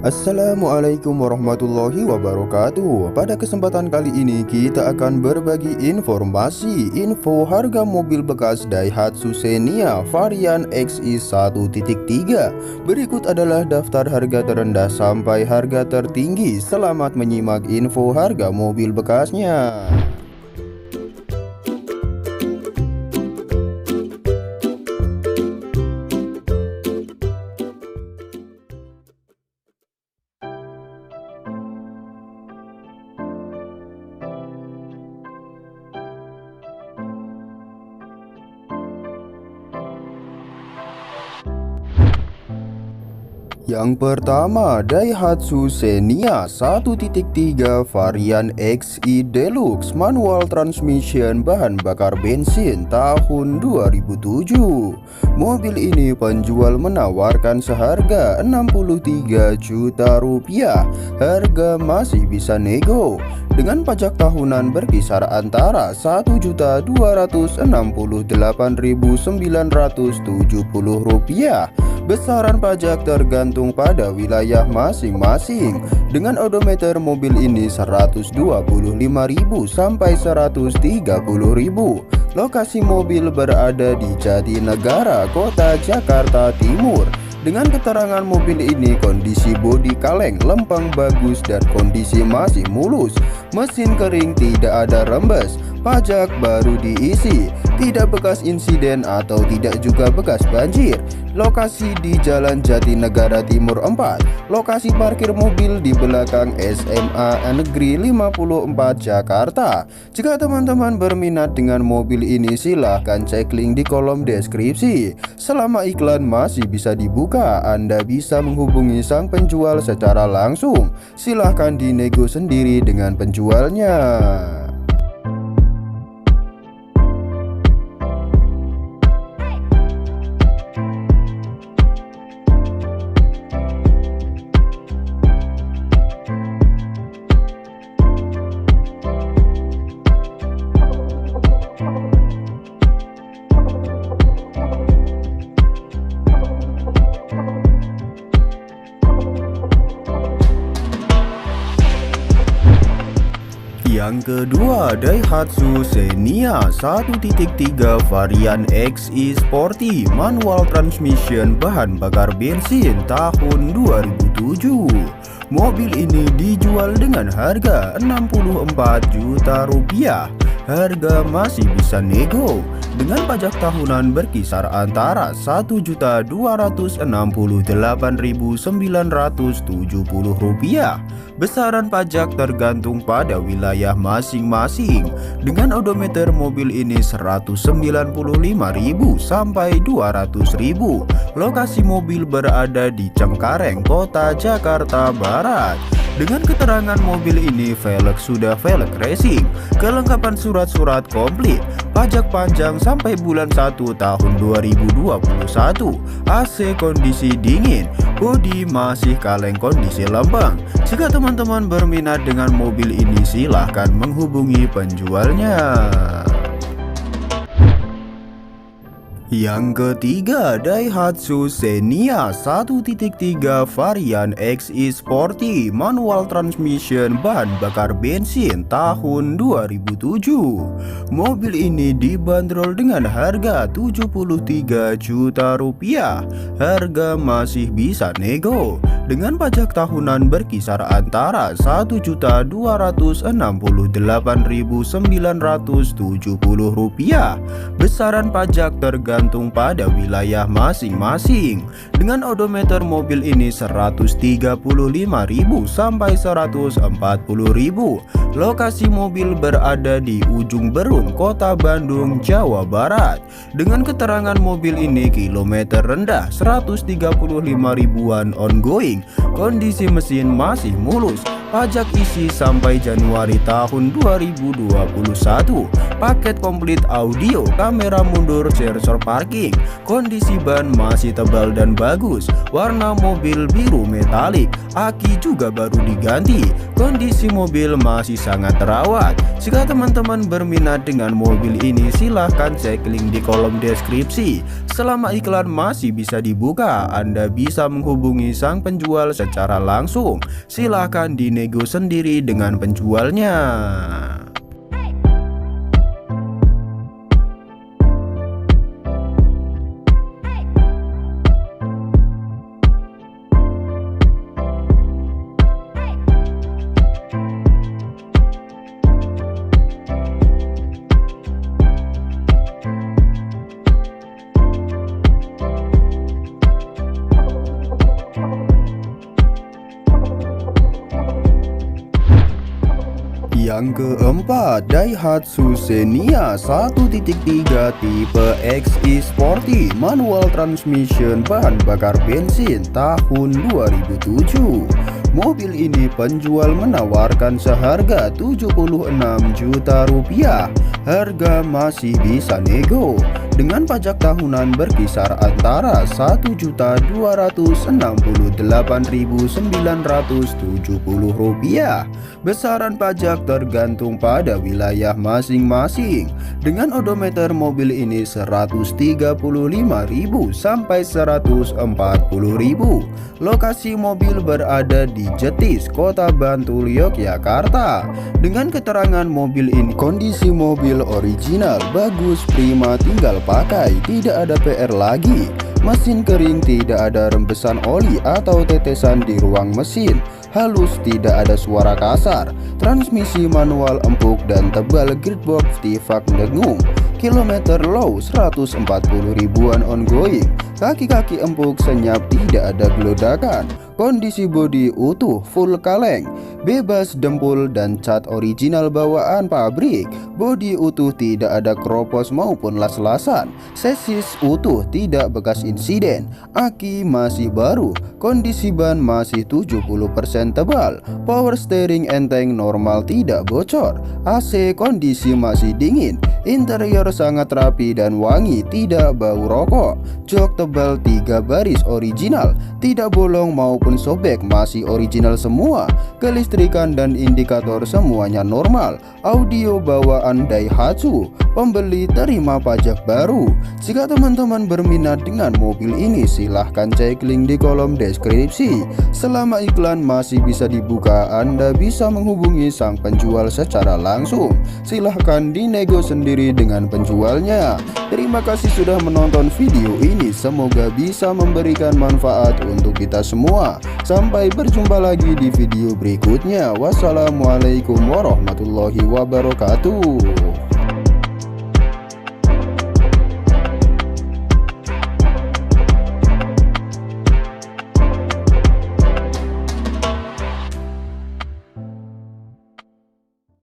Assalamualaikum warahmatullahi wabarakatuh. Pada kesempatan kali ini kita akan berbagi info harga mobil bekas Daihatsu Xenia varian Xi 1.3. Berikut adalah daftar harga terendah sampai harga tertinggi. Selamat menyimak info harga mobil bekasnya. Yang pertama, Daihatsu Xenia 1.3 varian Xi Deluxe manual transmission bahan bakar bensin tahun 2007. Mobil ini penjual menawarkan seharga 63 juta rupiah. Harga masih bisa nego dengan pajak tahunan berkisar antara 1.268.970 rupiah. Besaran pajak tergantung pada wilayah masing-masing. Dengan odometer mobil ini 125.000 sampai 130.000. Lokasi mobil berada di Jatinegara, Kota Jakarta Timur. Dengan keterangan mobil ini kondisi bodi kaleng, lempeng bagus dan kondisi masih mulus. Mesin kering, tidak ada rembes. Pajak baru diisi, tidak bekas insiden atau tidak juga bekas banjir. Lokasi di Jalan Jatinegara Timur 4. Lokasi parkir mobil di belakang SMA Negeri 54 Jakarta. Jika teman-teman berminat dengan mobil ini silahkan cek link di kolom deskripsi. Selama iklan masih bisa dibuka, Anda bisa menghubungi sang penjual secara langsung. Silahkan dinego sendiri dengan penjualnya. Yang kedua, Daihatsu Xenia 1.3 varian Xi Sporty manual transmission bahan bakar bensin tahun 2007. Mobil ini dijual dengan harga 64 juta rupiah. Harga masih bisa nego dengan pajak tahunan berkisar antara 1.268.970 rupiah. Besaran pajak tergantung pada wilayah masing-masing. Dengan odometer mobil ini 195.000 sampai 200.000. Lokasi mobil berada di Cengkareng, Kota Jakarta Barat. Dengan keterangan mobil ini velg sudah velg racing, kelengkapan surat-surat komplit, pajak panjang sampai bulan 1 tahun 2021, AC kondisi dingin, bodi masih kaleng kondisi lempeng. Jika teman-teman berminat dengan mobil ini silahkan menghubungi penjualnya. Yang ketiga, Daihatsu Xenia 1.3 varian Xi Sporty manual transmission bahan bakar bensin tahun 2007. Mobil ini dibanderol dengan harga 73 juta rupiah. Harga masih bisa nego dengan pajak tahunan berkisar antara 1.268.970 rupiah. Besaran pajak tergantung pada wilayah masing-masing. Dengan odometer mobil ini 135.000 sampai 140.000. Lokasi mobil berada di Ujung Berung, Kota Bandung, Jawa Barat. Dengan keterangan mobil ini kilometer rendah 135 ribuan ongoing. Kondisi mesin masih mulus. pajak isi sampai Januari tahun 2021, paket komplit audio, kamera mundur, sensor parking, kondisi ban masih tebal dan bagus, warna mobil biru metalik, aki juga baru diganti, kondisi mobil masih sangat terawat. Jika teman-teman berminat dengan mobil ini, silahkan cek link di kolom deskripsi. Selama iklan masih bisa dibuka, Anda bisa menghubungi sang penjual secara langsung. Silahkan dinego sendiri dengan penjualnya. Yang keempat, Daihatsu Xenia 1.3 tipe Xi Sporty, manual transmission, bahan bakar bensin, tahun 2007. Mobil ini penjual menawarkan seharga Rp76 juta. Harga masih bisa nego dengan pajak tahunan berkisar antara Rp1.268.970. Besaran pajak tergantung pada wilayah masing-masing. Dengan odometer mobil ini Rp135.000 sampai Rp140.000. Lokasi mobil berada di Jetis, Kota Bantul, Yogyakarta. Dengan keterangan mobil ini, kondisi mobil original, bagus, prima, tinggal pakai, tidak ada PR lagi. Mesin kering, tidak ada rembesan oli atau tetesan di ruang mesin. Halus, tidak ada suara kasar. Transmisi manual empuk dan tebal, gearbox tifak dengung. Kilometer low 140 ribuan ongoing. Kaki-kaki empuk, senyap, tidak ada gelodakan. Kondisi bodi utuh, full kaleng, bebas dempul dan cat original bawaan pabrik. Bodi utuh, tidak ada kropos maupun las-lasan. Sesis utuh, tidak bekas insiden. Aki masih baru. Kondisi ban masih 70% tebal. Power steering enteng, normal, tidak bocor. AC kondisi masih dingin. Interior sangat rapi dan wangi, tidak bau rokok. Jok tebal 3 baris original, tidak bolong maupun sobek, masih original semua. Kelistrikan dan indikator semuanya normal. Audio bawaan Daihatsu, pembeli terima pajak baru. Jika teman-teman berminat dengan mobil ini, silahkan cek link di kolom deskripsi. Selama iklan masih bisa dibuka, Anda bisa menghubungi sang penjual secara langsung. Silahkan dinego sendiri dengan penjualnya. Terima kasih sudah menonton video ini. Semoga bisa memberikan manfaat untuk kita semua. Sampai berjumpa lagi di video berikutnya. Wassalamualaikum warahmatullahi wabarakatuh.